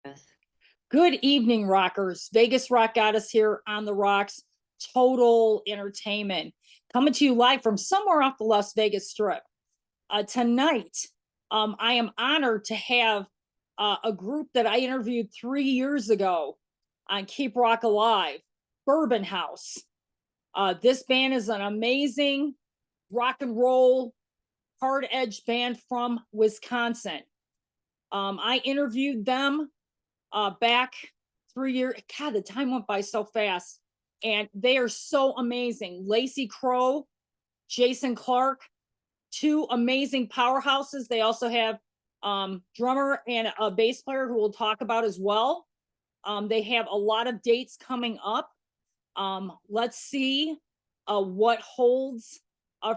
Yes. Good evening, rockers. Vegas Rock got us here on the rocks. Total entertainment. Coming to you live from somewhere off the Las Vegas Strip. Tonight, I am honored to have a group that I interviewed 3 years ago on Keep Rock Alive, Bourbon House. This band is an amazing rock and roll, hard edge band from Wisconsin. I interviewed them back 3 years. God, the time went by so fast. And they are so amazing. Lacey Crow, Jason Clark, two amazing powerhouses. They also have drummer and a bass player who we'll talk about as well. They have a lot of dates coming up. Let's see what holds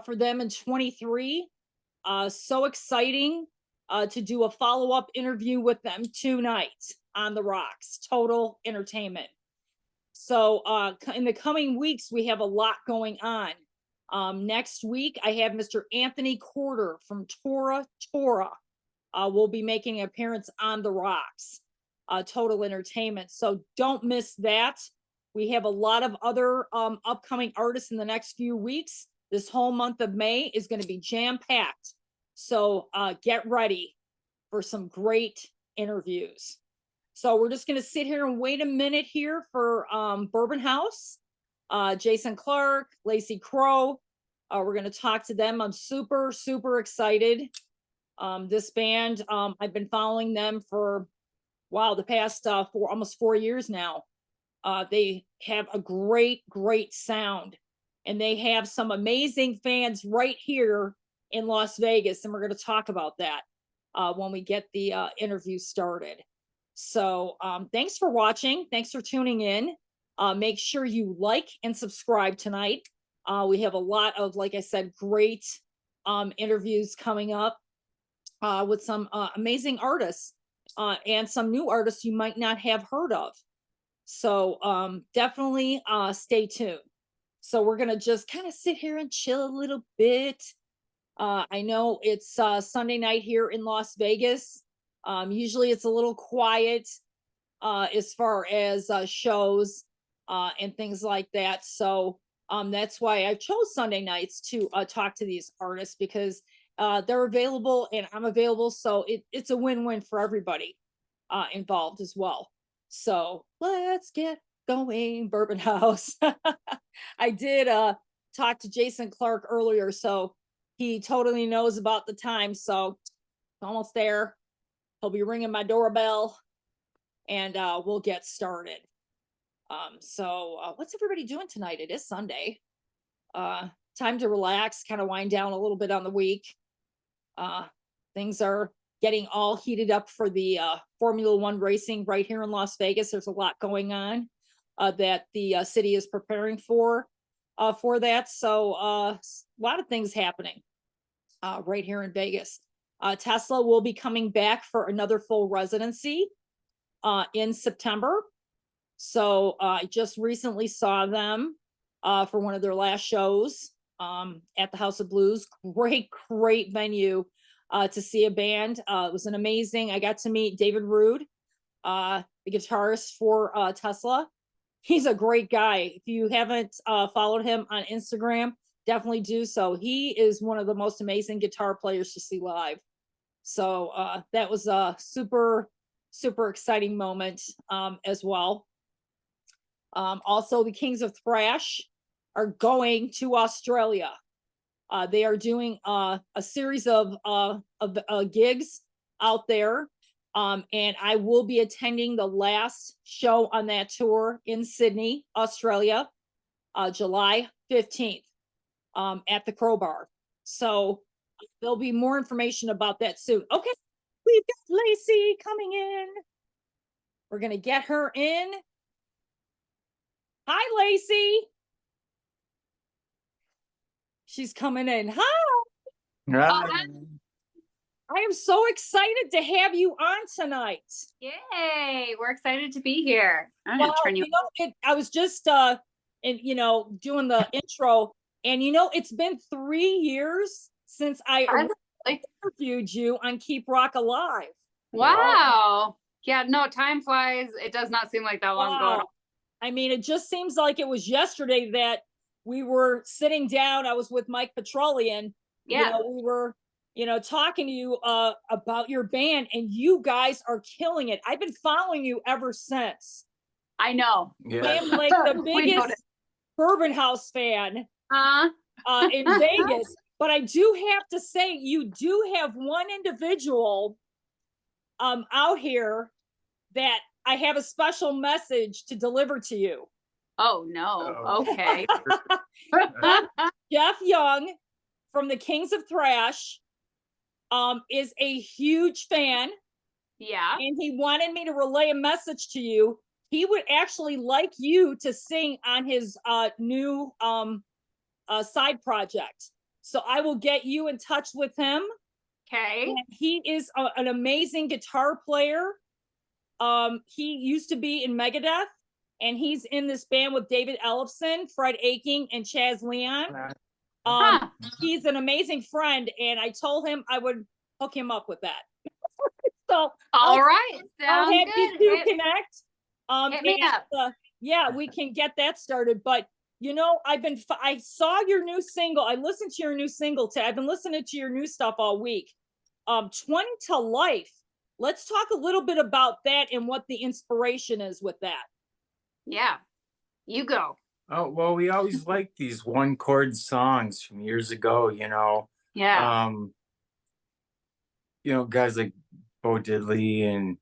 for them in 23. So exciting to do a follow-up interview with them tonight on the rocks. Total entertainment. So in the coming weeks, we have a lot going on. Next week, I have Mr. Anthony Corder from Tora will be making an appearance on the rocks. Total entertainment. So don't miss that. We have a lot of other upcoming artists in the next few weeks. This whole month of May is going to be jam-packed. So get ready for some great interviews. So we're just going to sit here and wait a minute here for Bourbon House, Jason Clark, Lacey Crow. We're going to talk to them. I'm super, super excited. This band, I've been following them for, wow, the past almost 4 years now. They have a great, great sound. And they have some amazing fans right here in Las Vegas. And we're going to talk about that when we get the interview started. So thanks for watching. Thanks for tuning in. Make sure you like and subscribe tonight. We have a lot of, like I said, great interviews coming up with some amazing artists and some new artists you might not have heard of. So definitely stay tuned. So we're going to just kind of sit here and chill a little bit. I know it's Sunday night here in Las Vegas. Usually it's a little quiet as far as shows and things like that. So that's why I chose Sunday nights to talk to these artists, because they're available and I'm available. So it's a win-win for everybody involved as well. So let's get going, Bourbon House. I did talk to Jason Clark earlier, so he totally knows about the time. So almost there. He'll be ringing my doorbell and we'll get started. So what's everybody doing tonight? It is Sunday. Time to relax, kind of wind down a little bit on the week. Things are getting all heated up for the Formula One racing right here in Las Vegas. There's a lot going on that the city is preparing for that. So a lot of things happening right here in Vegas. Tesla will be coming back for another full residency in September. So I just recently saw them for one of their last shows at the House of Blues. Great, great venue to see a band. It was an amazing. I got to meet David Rude, the guitarist for Tesla. He's a great guy. If you haven't followed him on Instagram, definitely do so. He is one of the most amazing guitar players to see live. So that was a super, super exciting moment as well. Also, the Kings of Thrash are going to Australia. They are doing a series of gigs out there. And I will be attending the last show on that tour in Sydney, Australia, July 15th at the Crowbar. So there'll be more information about that soon. Okay, we've got Lacey coming in. We're going to get her in. Hi, Lacey. She's coming in. Hi. Right. I am so excited to have you on tonight. Yay! We're excited to be here. I'm Well, gonna turn you. I was just doing the intro, and it's been 3 years since I Like, interviewed you on Keep Rock Alive. wow. Yeah, no, time flies. It does not seem like that long ago at Wow. all. I mean, it just seems like it was yesterday that we were sitting down. I was with Mike Petrolian. Yeah, We were, talking to you about your band, and you guys are killing it. I've been following you ever since. I know. I Yeah. am like the We biggest noticed. Bourbon House fan Uh, in Vegas. But I do have to say, you do have one individual out here that I have a special message to deliver to you. oh no. Oh. Okay. Jeff Young from the Kings of Thrash is a huge fan, Yeah. and he wanted me to relay a message to you. He would actually like you to sing on his new side project. So I will get you in touch with him. Okay. And he is an amazing guitar player. He used to be in Megadeth, and he's in this band with David Ellefson, Fred Aching, and Chaz Leon. Huh. He's an amazing friend, and I told him I would hook him up with that. So All right. I'll Sounds have good. you two connect. Hit me up. Yeah, we can get that started. But I saw your new single. I listened to your new single today. I've been listening to your new stuff all week. 20 to Life. Let's talk a little bit about that and what the inspiration is with that. Yeah. You go. Oh, well, we always liked these one chord songs from years ago, Yeah. Guys like Bo Diddley and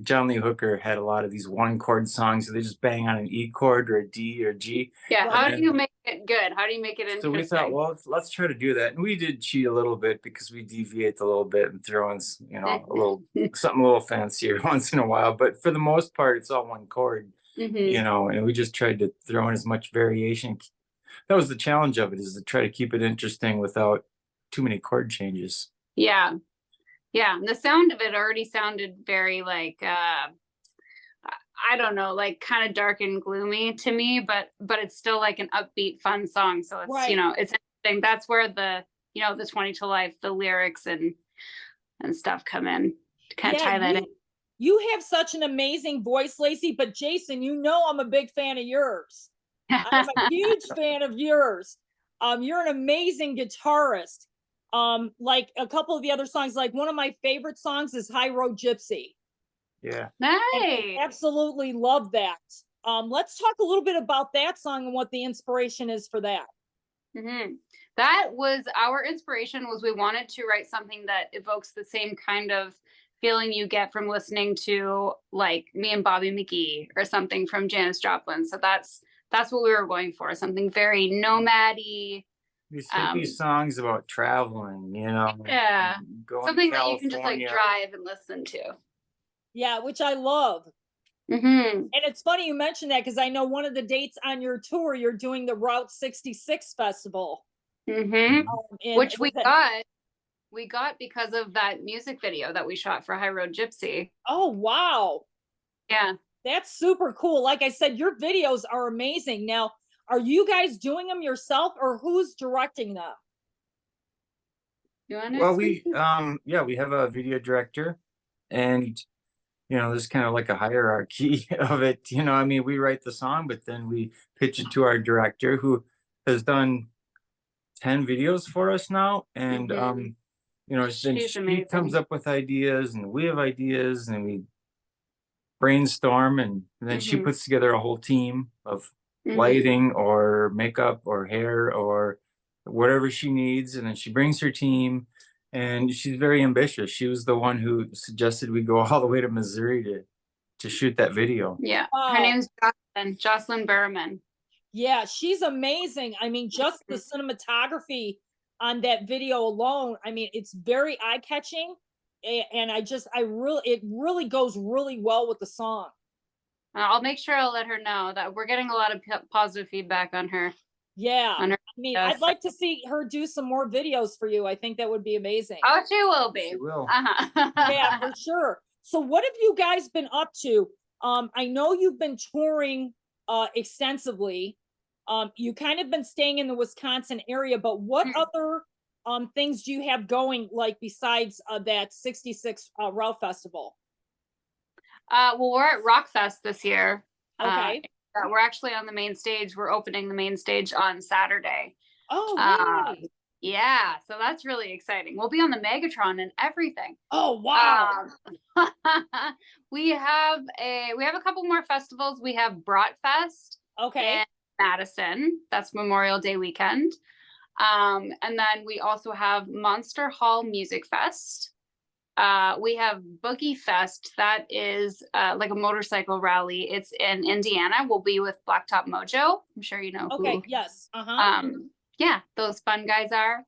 John Lee Hooker had a lot of these one chord songs. So they just bang on an E chord or a D or G. Yeah. Right. How And do you make it good? How do you make it interesting? so we thought, well, let's try to do that. And we did cheat a little bit because we deviate a little bit and throw in, a little something a little fancier once in a while. But for the most part, it's all one chord, Mhm. and we just tried to throw in as much variation. That was the challenge of it, is to try to keep it interesting without too many chord changes. Yeah. Yeah. And the sound of it already sounded very like I don't know, like kind of dark and gloomy to me, but it's still like an upbeat, fun song. So it's Right. It's interesting. That's where the the 20 to Life, the lyrics and stuff come in. Kind of tie that in. You have such an amazing voice, Lacey. But Jason, I'm a big fan of yours. I'm a huge fan of yours. You're an amazing guitarist. Like a couple of the other songs, like one of my favorite songs is High Road Gypsy. Yeah. And I Nice. absolutely love that. Let's talk a little bit about that song and what the inspiration is for that. Mhm. That was our inspiration. Was we wanted to write something that evokes the same kind of feeling you get from listening to like Me and Bobby McGee or something from Janis Joplin. So that's what we were going for. Something very nomad-y. These hippie songs about traveling, Yeah. going Something to that you can just like California. drive and listen to. Yeah, which I love. Mm-hmm. And it's funny you mentioned that because I know one of the dates on your tour, you're doing the Route 66 festival. Mm-hmm. Which we got because of that music video that we shot for High Road Gypsy. Oh, wow. Yeah. That's super cool. Like I said, your videos are amazing. Now, are you guys doing them yourself or who's directing them? You want to Well, we have a video director, and there's kind of like a hierarchy of it. I mean, we write the song, but then we pitch it to our director, who has done 10 videos for us now. And then she comes up with ideas, and we have ideas, and we brainstorm, and then she puts together a whole team of lighting or makeup or hair or whatever she needs, and then she brings her team. And she's very ambitious. She was the one who suggested we go all the way to Missouri to shoot that video. Yeah. Wow. Her name's Jocelyn Berman. Yeah, she's amazing. I mean, just the cinematography on that video alone, I mean, it's very eye-catching. And it really goes really well with the song. I'll make sure I'll let her know that we're getting a lot of positive feedback on her. Yeah. On her I mean, I'd like to see her do some more videos for you. I think that would be amazing. Oh, she will be. She will. Uh-huh. Yeah, for sure. So what have you guys been up to? I know you've been touring extensively. You kind of been staying in the Wisconsin area, but what other things do you have going, like besides that 66 Route Festival? Well, we're at Rockfest this year. Okay. We're actually on the main stage. We're opening the main stage on Saturday. Oh, Uh, really? yeah, so that's really exciting. We'll be on the Megatron and everything. Oh, wow. Um, we have a couple more festivals. We have Bratfest Okay. in Madison. That's Memorial Day weekend. And then we also have Monster Hall Music Fest. We have Boogie Fest. That is like a motorcycle rally. It's in Indiana. We'll be with Blacktop Mojo. I'm sure you know Okay. who. Yes. Uh-huh. Yeah, those fun guys are.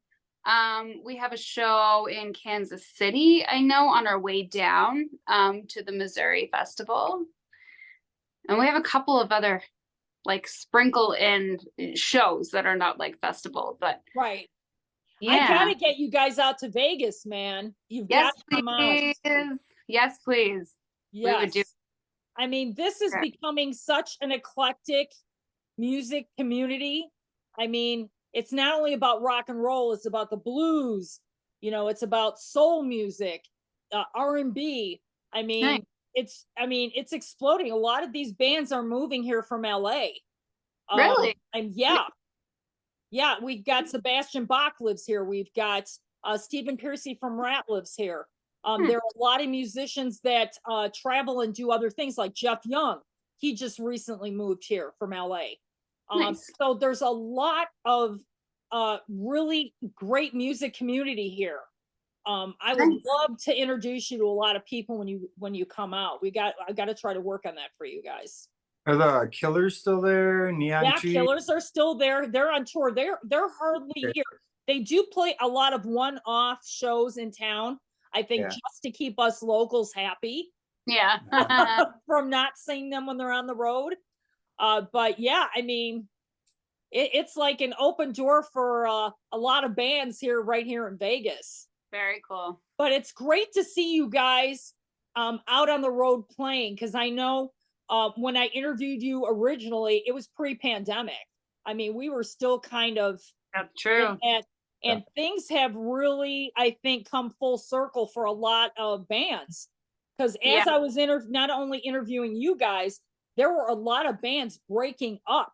We have a show in Kansas City, I know, on our way down to the Missouri Festival. And we have a couple of other like sprinkle in shows that are not like festival, but Right. I yeah. gotta get you guys out to Vegas, man. You've Yes, got to come out. please. Yes, please. We would do. Yes. I mean, this is Sure. becoming such an eclectic music community. I mean, it's not only about rock and roll, it's about the blues, it's about soul music, R&B. I mean, Nice. it's exploding. A lot of these bands are moving here from LA. Really? And yeah, we've got Sebastian Bach lives here. We've got Stephen Piercy from Rat lives here. There are a lot of musicians that travel and do other things, like Jeff Young. He just recently moved here from LA. Nice. So there's a lot of really great music community here. I would Nice. love to introduce you to a lot of people when you come out. I got to try to work on that for you guys. Are the Killers still there? Neon Yeah, Tree? Killers are still there. They're on tour. They're hardly Okay. here. They do play a lot of one-off shows in town, I think, Yeah. just to keep us locals happy Yeah. from not seeing them when they're on the road. But yeah, I mean, it's like an open door for a lot of bands right here in Vegas. Very cool. But it's great to see you guys out on the road playing, because I know when I interviewed you originally, it was pre-pandemic. I mean, we were still kind of That's true. and things have really, I think, come full circle for a lot of bands. Because as I was not only interviewing you guys, there were a lot of bands breaking up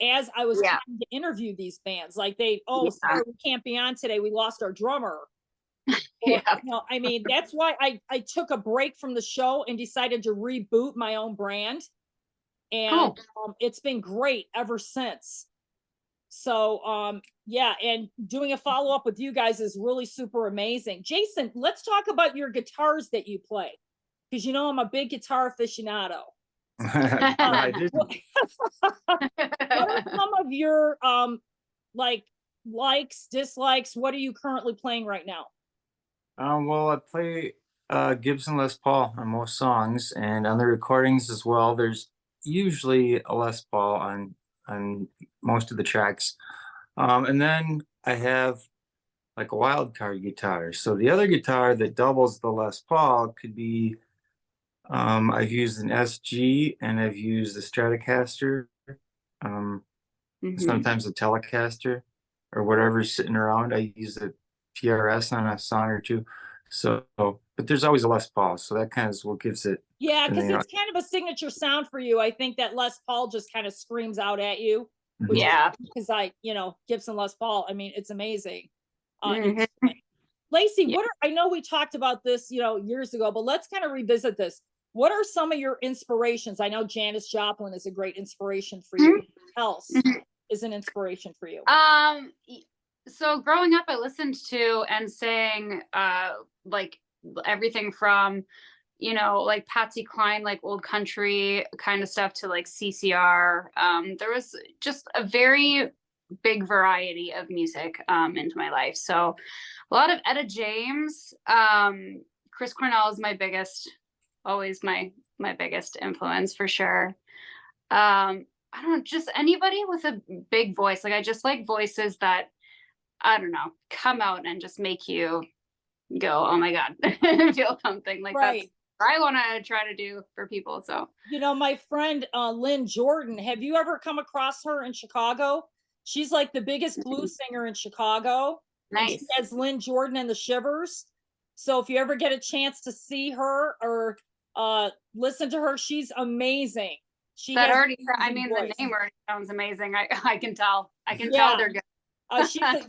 as I was trying to interview these bands. Like sorry, we can't be on today. We lost our drummer. Or, I mean, that's why I took a break from the show and decided to reboot my own brand. And it's been great ever since. So, yeah, and doing a follow-up with you guys is really super amazing. Jason, let's talk about your guitars that you play, because I'm a big guitar aficionado. I did. What are some of your likes, dislikes? What are you currently playing right now? Well, I play Gibson Les Paul on most songs, and on the recordings as well. There's usually a Les Paul on most of the tracks. And then I have like a wild card guitar. So the other guitar that doubles the Les Paul could be, I've used an SG and I've used the Stratocaster, sometimes a Telecaster or whatever's sitting around. I use the PRS on a song or two. So, but there's always a Les Paul. So that kind of is what gives it. Yeah, because it's kind of a signature sound for you. I think that Les Paul just kind of screams out at you. Because Gibson Les Paul, I mean, it's amazing. Lacey, I know we talked about this, years ago, but let's kind of revisit this. What are some of your inspirations? I know Janis Joplin is a great inspiration for you. Who else is an inspiration for you? So growing up, I listened to and sang like everything from like Patsy Cline, like old country kind of stuff, to like CCR. There was just a very big variety of music into my life. So a lot of Etta James. Chris Cornell is always my biggest influence for sure. I don't know, just anybody with a big voice. Like I just like voices that, I don't know, come out and just make you go, oh my God, feel something like that's what I want to try to do for people. So, my friend Lynn Jordan, have you ever come across her in Chicago? She's like the biggest blues singer in Chicago. Nice. And she has Lynn Jordan and the Shivers. So if you ever get a chance to see her, or Listen to her. She's amazing. She That has already, an I amazing mean, the voice. name already sounds amazing. I can tell. I can tell Yeah. they're good.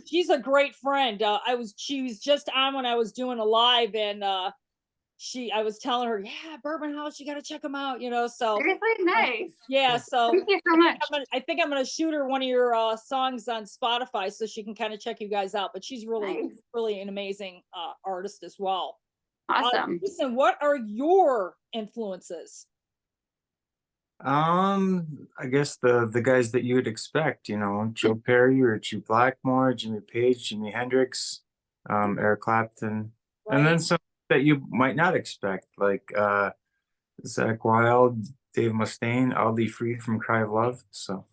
She's a great friend. She was just on when I was doing a live, and I was telling her, yeah, Bourbon House, you got to check them out, so Seriously, nice. yeah, so Thank you so much. I think I'm gonna shoot her one of your songs on Spotify so she can kind of check you guys out. But she's really, Nice. really an amazing artist as well. Awesome. Listen, what are your influences? I guess the guys that you would expect, Joe Perry, Richie Blackmore, Jimmy Page, Jimi Hendrix, Eric Clapton, and Right? then some that you might not expect, like Zach Wild, Dave Mustaine, Aldi Free from Cry of Love. So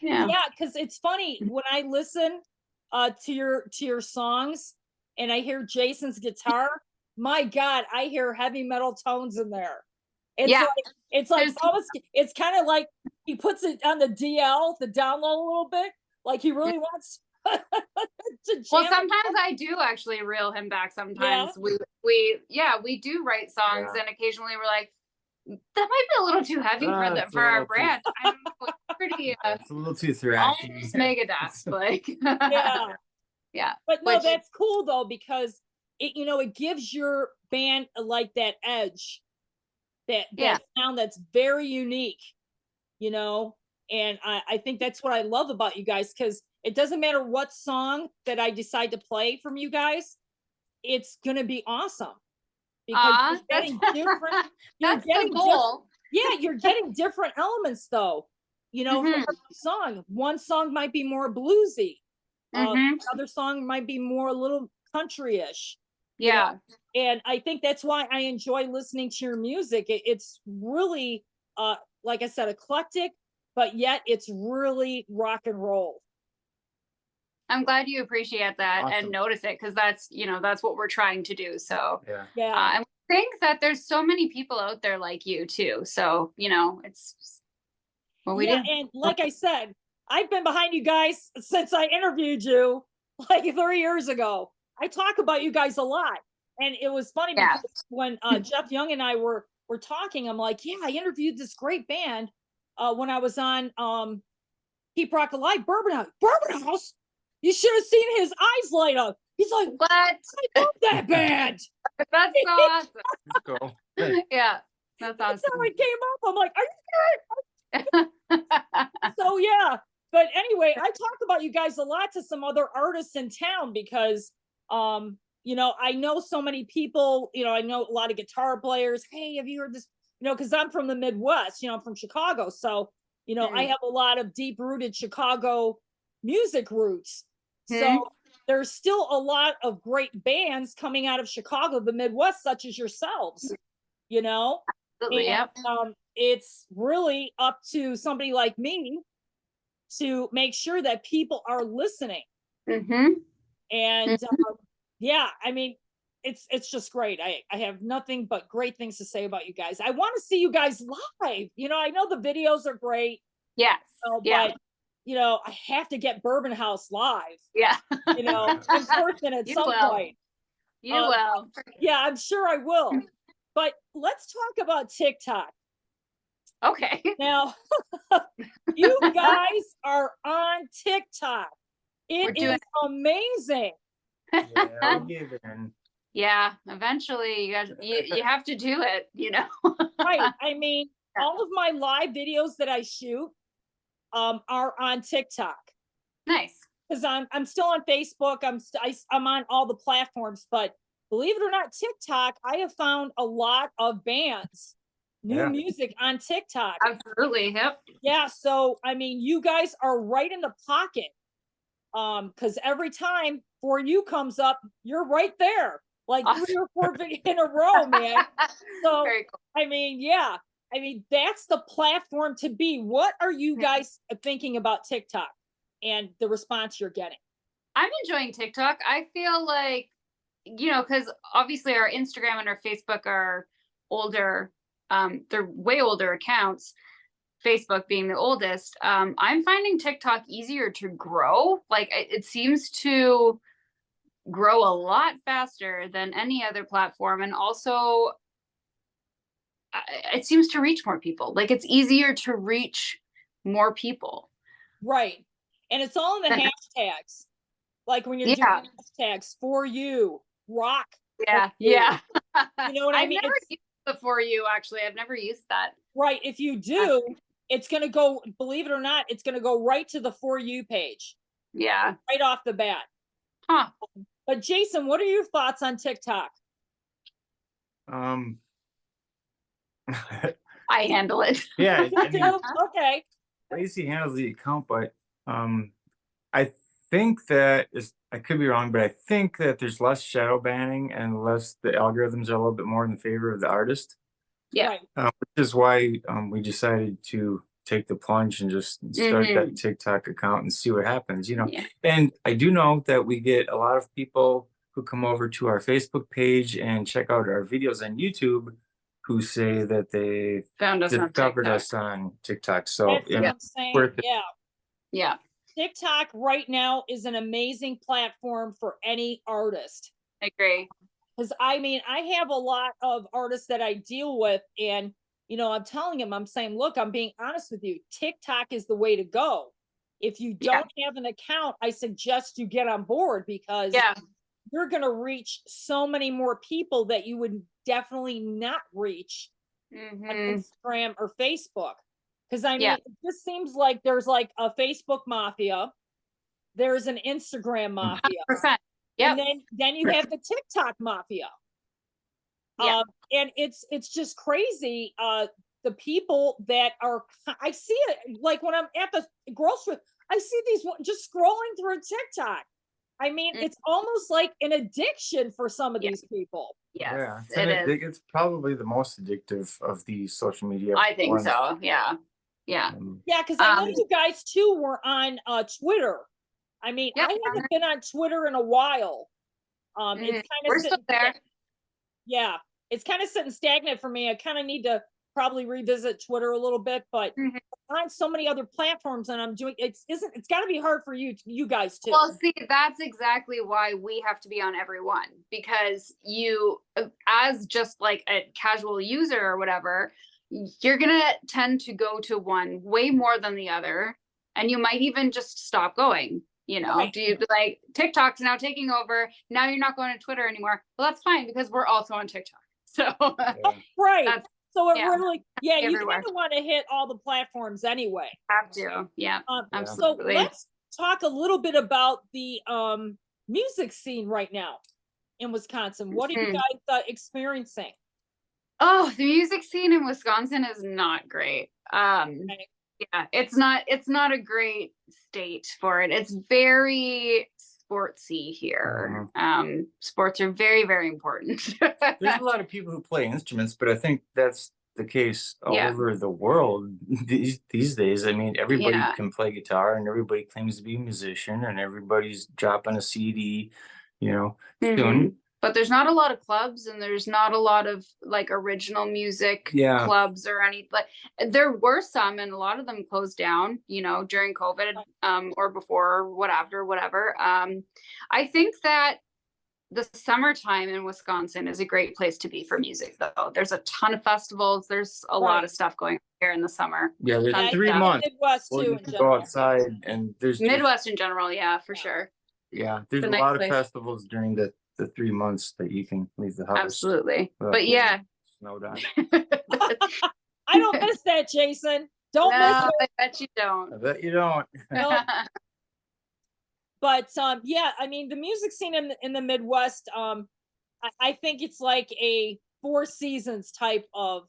Yeah. Yeah, because it's funny when I listen to your songs and I hear Jason's guitar, my God, I hear heavy metal tones in there. Yeah. It's like There's- almost, it's kind of like he puts it on the DL, the download a little bit, like he really wants to Well, jam. sometimes I do actually reel him back. Yeah. Sometimes we do write songs, Yeah. and occasionally we're like, that might be a little too heavy for It's for a our little too- brand. I don't know, it's pretty it's a little too thrashy. almost Megadeth, like Yeah. yeah. But no, Which- that's cool though, because it gives your band like that edge, that Yeah. sound that's very unique, and I think that's what I love about you guys, because it doesn't matter what song that I decide to play from you guys, it's gonna be awesome because you're getting different. You're That's the getting goal. yeah, you're getting different elements though. For Mhm. every song, one song might be more bluesy, Mhm. another song might be more a little country-ish. you know? Yeah. And I think that's why I enjoy listening to your music. It's really, like I said, eclectic, but yet it's really rock and roll. I'm glad you appreciate that and Awesome. notice it, because that's what we're trying to do. So Yeah. Yeah. and we think that there's so many people out there like you too. So it's what we Yeah, do. and like I said, I've been behind you guys since I interviewed you like 3 years ago. I talk about you guys a lot. And it was funny Yeah. because when Jeff Young and I were talking, I'm like, yeah, I interviewed this great band when I was on Keep Rock Alive, Bourbon House. Bourbon House? You should have seen his eyes light up. He's like, What? I love that band. That's so awesome. Cool. Yeah, that's That's how awesome. it came up. I'm like, so yeah. But anyway, I talk about you guys a lot to some other artists in town because I know so many people, I know a lot of guitar players. Hey, have you heard this? Because I'm from the Midwest, I'm from Chicago. So, I have a lot of deep rooted Chicago music roots. So there's still a lot of great bands coming out of Chicago, the Midwest, such as yourselves, Absolutely. Yep. It's really up to somebody like me to make sure that people are listening. Mm-hmm. And yeah, I mean, it's just great. I have nothing but great things to say about you guys. I want to see you guys live. I know the videos are great. Yes. Yeah. But I have to get Bourbon House live. Yeah. In person at some point. You will. Yeah, I'm sure I will. But let's talk about TikTok. Okay. Now, you guys are on TikTok. It is amazing. Yeah, we gave it in. Yeah, eventually you have to do it, Right. I mean, all of my live videos that I shoot are on TikTok. Nice. Because I'm still on Facebook. I'm on all the platforms, but believe it or not, TikTok, I have found a lot of bands, new music on TikTok. Absolutely. Yep. Yeah. So I mean, you guys are right in the pocket. Because every time For You comes up, you're right there, like Awesome. 3 or 4 videos in a row, man. So Very cool. I mean, yeah. I mean, that's the platform to be. What are you guys thinking about TikTok and the response you're getting? I'm enjoying TikTok. I feel like, because obviously our Instagram and our Facebook are older. They're way older accounts. Facebook being the oldest. I'm finding TikTok easier to grow. Like it seems to grow a lot faster than any other platform. And also it seems to reach more people. Like it's easier to reach more people. Right. And it's all in the hashtags. Like when you're Yeah. doing hashtags for you, rock. Yeah. for you. Yeah. You know what I I've mean? never It's used the For You, actually. I've never used that. right. If you do, it's going to go, believe it or not, it's going to go right to the For You page, Yeah. right off the bat. Huh. But Jason, what are your thoughts on TikTok? Um, I handle it. yeah, I mean, Okay. Lacey handles the account, but I think that is, I could be wrong, but I think that there's less shadow banning and less, the algorithms are a little bit more in favor of the artist, Yeah. Right. which is why we decided to take the plunge and just start that TikTok account and see what happens, you know. Yeah. And I do know that we get a lot of people who come over to our Facebook page and check out our videos on YouTube who say that they Found us on discovered TikTok. us on TikTok. So That's you what know, I'm saying. worth it. Yeah. Yeah. TikTok right now is an amazing platform for any artist. I agree. Because I mean, I have a lot of artists that I deal with, and you know, I'm telling them, I'm saying, look, I'm being honest with you. TikTok is the way to go. If you don't have an account, I suggest you get on board because Yeah. you're going to reach so many more people that you would definitely not reach on Instagram or Facebook. Because I mean, it just seems like there's like a Facebook mafia, there's an Instagram mafia, 100%. Yep. and then you have the TikTok mafia. Yeah. And it's just crazy. The people that are, I see it like when I'm at the grocery, I see these just scrolling through TikTok. I mean, it's almost like an addiction for some of these people. Yes, Yeah, it is. it's probably the most addictive of the social media I think ones. so. Yeah. Yeah. Yeah, because I know you guys too were on Twitter. I mean, Yep. I haven't been on Twitter in a while. It's kind of We're still there. Yeah, it's kind of sitting stagnant for me. I kind of need to probably revisit Twitter a little bit, but on so many other platforms, and I'm doing it's got to be hard for you guys too. Well, see, that's exactly why we have to be on every one, because you, as just like a casual user or whatever, you're gonna tend to go to one way more than the other, and you might even just stop going. You know, Right. do you like TikTok's now taking over? Now you're not going to Twitter anymore. Well, that's fine because we're also on TikTok. So Right. that's, So it yeah, really, yeah, you everywhere. kind of want to hit all the platforms anyway. Have to. Yeah. So Absolutely. let's talk a little bit about the music scene right now in Wisconsin. What are you guys experiencing? Oh, the music scene in Wisconsin is not great. Yeah, it's not a great state for it. It's very sportsy here. Sports are very, very important. There's a lot of people who play instruments, but I think that's the case all Yeah. over the world these days. I mean, everybody Yeah. can play guitar and everybody claims to be a musician and everybody's dropping a CD, you know, soon. But there's not a lot of clubs and there's not a lot of like original music clubs or any, like there were some and a lot of them closed down, you know, during COVID or before, whatever. I think that the summertime in Wisconsin is a great place to be for music though. There's a ton of festivals. There's a lot of stuff going on here in the summer. Yeah, there's 3 months. Midwest Well, too. you can go outside and there's Midwest in general, yeah, for sure. Yeah, there's a nice lot of place. festivals during the 3 months that you can leave the house. Absolutely. But yeah. Snowed on. I don't miss that, Jason. Don't miss it. I bet you don't. I bet you don't. No. But yeah, I mean the music scene in the Midwest, I think it's like a Four Seasons type of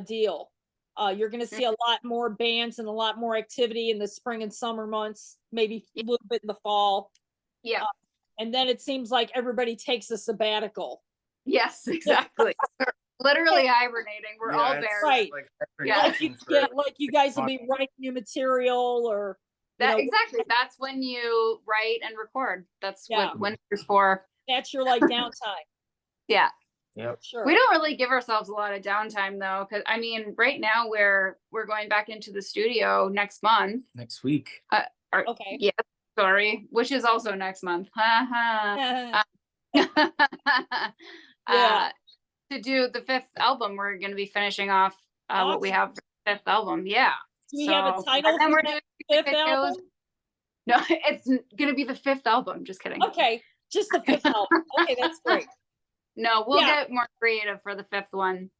deal. You're going to see a lot more bands and a lot more activity in the spring and summer months, maybe a little bit in the fall. Yeah. And then it seems like everybody takes a sabbatical. Yes, exactly. Literally hibernating. We're all buried. Right. Like you guys will be Awesome. writing new material or exactly. That's when you write and record. That's what winter's for. That's your like downtime. Yeah. Yep. Sure. We don't really give ourselves a lot of downtime though, because I mean, right now we're going back into the studio next month. Next week. Okay. Yeah. Sorry, which is also next month. Yeah. to do the fifth album. We're going to be finishing off what we Awesome. have for the fifth album. Yeah. Do we have a So- title and then for we're that doing fifth videos. album? No, it's going to be the fifth album. Just kidding. Okay, just the fifth album. Okay, that's great. No, we'll Yeah. get more creative for the fifth one.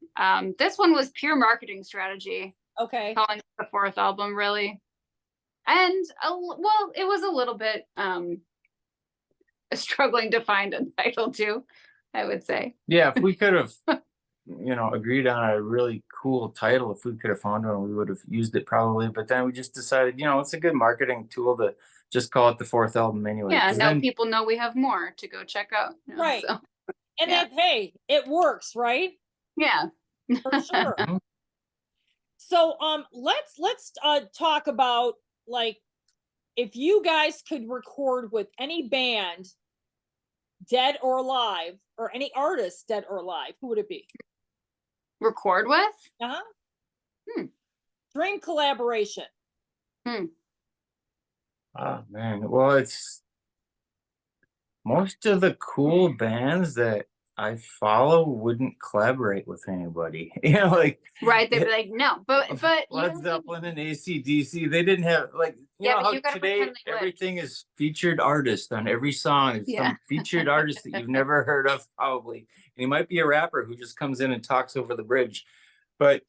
This one was pure marketing strategy, Okay. calling it the fourth album, really. And well, it was a little bit struggling to find a title too, I would say. Yeah, if we could have, agreed on a really cool title, if we could have found one, we would have used it probably. But then we just decided, it's a good marketing tool to just call it the fourth album anyway. Yeah, 'cause now then- people know we have more to go check out. Right. So, And Yeah. hey, it works, right? yeah. For sure. Mhm. So let's talk about, like, if you guys could record with any band, dead or alive, or any artist, dead or alive, who would it be? Record with? Uh-huh. Hmm. Dream collaboration. Oh man, well, it's most of the cool bands that I follow wouldn't collaborate with anybody. Like Right. They'd be like, no, but you Led don't need- Zeppelin and AC/DC, they didn't have like Yeah, but how you gotta today pretend they would. everything is featured artist on every song. It's Yeah. some featured artist that you've never heard of, probably. And he might be a rapper who just comes in and talks over the bridge. But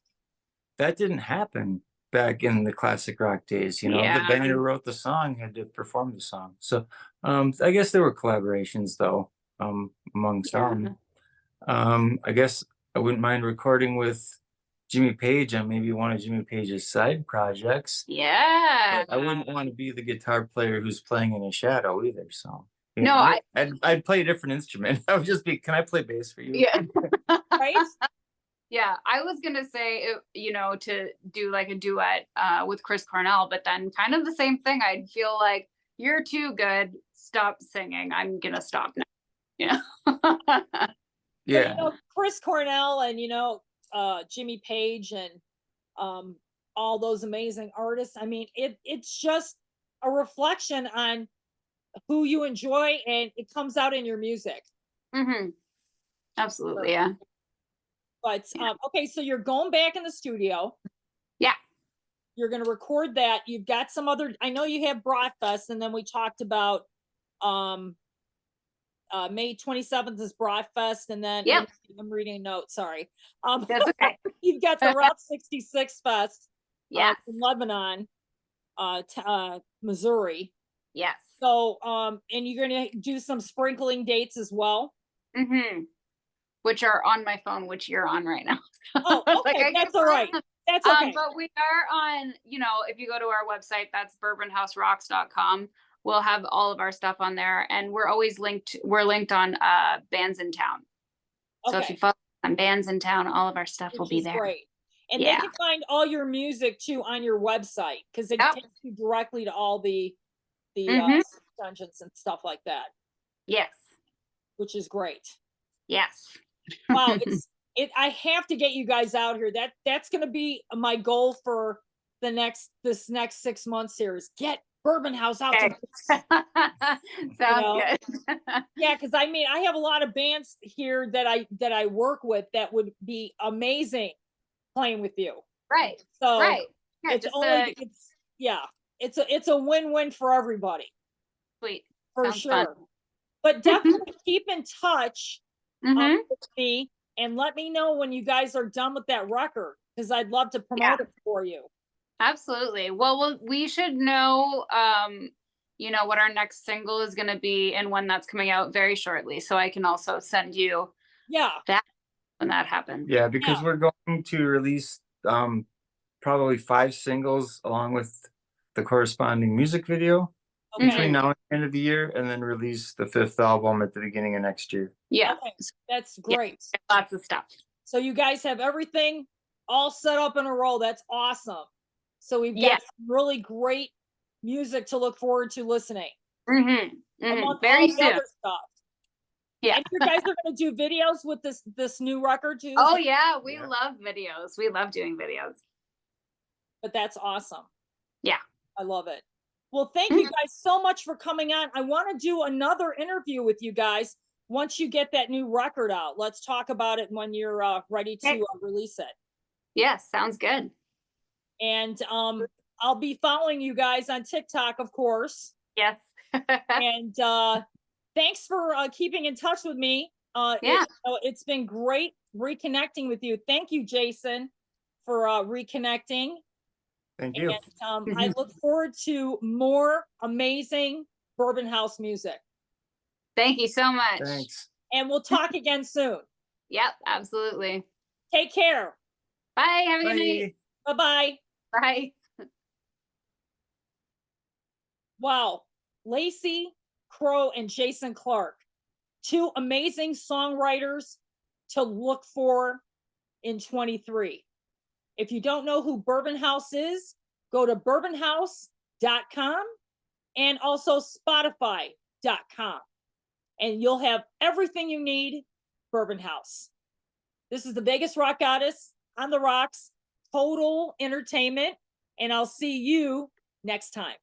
that didn't happen back in the classic rock days. The Yeah. band who wrote the song had to perform the song. So I guess there were collaborations though, among some. I guess I wouldn't mind recording with Jimmy Page on maybe one of Jimmy Page's side projects. Yeah. But I wouldn't want to be the guitar player who's playing in a shadow either. So No, I'd play a different instrument. I would just be, can I play bass for you? Yeah. Right? Yeah, I was gonna say, to do like a duet with Chris Cornell, but then kind of the same thing. I'd feel like you're too good. Stop singing. I'm gonna stop now. Yeah. But, Yeah. Chris Cornell and Jimmy Page and all those amazing artists. I mean, it's just a reflection on who you enjoy, and it comes out in your music. hmm Absolutely. Yeah. But okay, so you're going back in the studio. Yeah. You're going to record that. You've got some other. I know you have Broadfest, and then we talked about May 27th is Broadfest, and then Yep. I'm reading a note. Sorry. That's okay. You've got the Route 66 Fest. Yes. In Lebanon, Missouri. Yes. So, and you're going to do some sprinkling dates as well. Which are on my phone, which you're on right now. Oh, Like, okay, I that's can all right. find them. That's okay. But we are on, if you go to our website, that's bourbonhouserocks.com. We'll have all of our stuff on there, and we're always linked. We're linked on Bands in Town. So if Okay. you follow on Bands in Town, all of our stuff will Which be is there. great. And Yeah. they can find all your music too on your website, because it Yep. takes you directly to all the Mhm. search engines and stuff like that, Yes. which is great. Yes. Wow, I have to get you guys out here. That's going to be my goal for this next 6 months here, is get Bourbon House out Okay. to Sounds good. yeah, because I mean, I have a lot of bands here that I work with that would be amazing playing with you. Right. So Right. Yeah, it's just it's a win-win for everybody, sweet. for Sounds sure. fun. But definitely keep in touch Mhm. with me, and let me know when you guys are done with that record, because I'd love to promote it for you. Absolutely. Well, we should know, what our next single is going to be and when that's coming out very shortly. So I can also send you Yeah. when that happens. Yeah, because Yeah. we're going to release probably 5 singles along with the corresponding music video Okay. between now and the end of the year, and then release the 5th album at the beginning of next year. Yeah. Okay. That's Yeah. great. Lots of stuff. So you guys have everything all set up in a row. That's awesome. So we've got Yeah. some really great music to look forward to listening. Among Very all the soon. other stuff. Yeah. And you guys are going to do videos with this new record too. Oh yeah, we Yeah. love videos. We love doing videos. But that's awesome. Yeah. I love it. Well, thank you guys so much for coming on. I want to do another interview with you guys once you get that new record out, let's talk about it when you're ready to Okay. release it. Yes, sounds good. And I'll be following you guys on TikTok, of course. Yes. And thanks for keeping in touch with me. Yeah. It's been great reconnecting with you. Thank you, Jason, for reconnecting. Thank you. And I look forward to more amazing Bourbon House music. Thank you so much. Thanks. And we'll talk again soon. Yep, absolutely. Take care. Bye. Have a good night. Bye. Bye-bye. Bye. Wow. Lacey Crow and Jason Clark, two amazing songwriters to look for in 23. If you don't know who Bourbon House is, go to bourbonhouse.com and also spotify.com. And you'll have everything you need, Bourbon House. This is the Vegas Rock Goddess on the rocks, total entertainment. And I'll see you next time.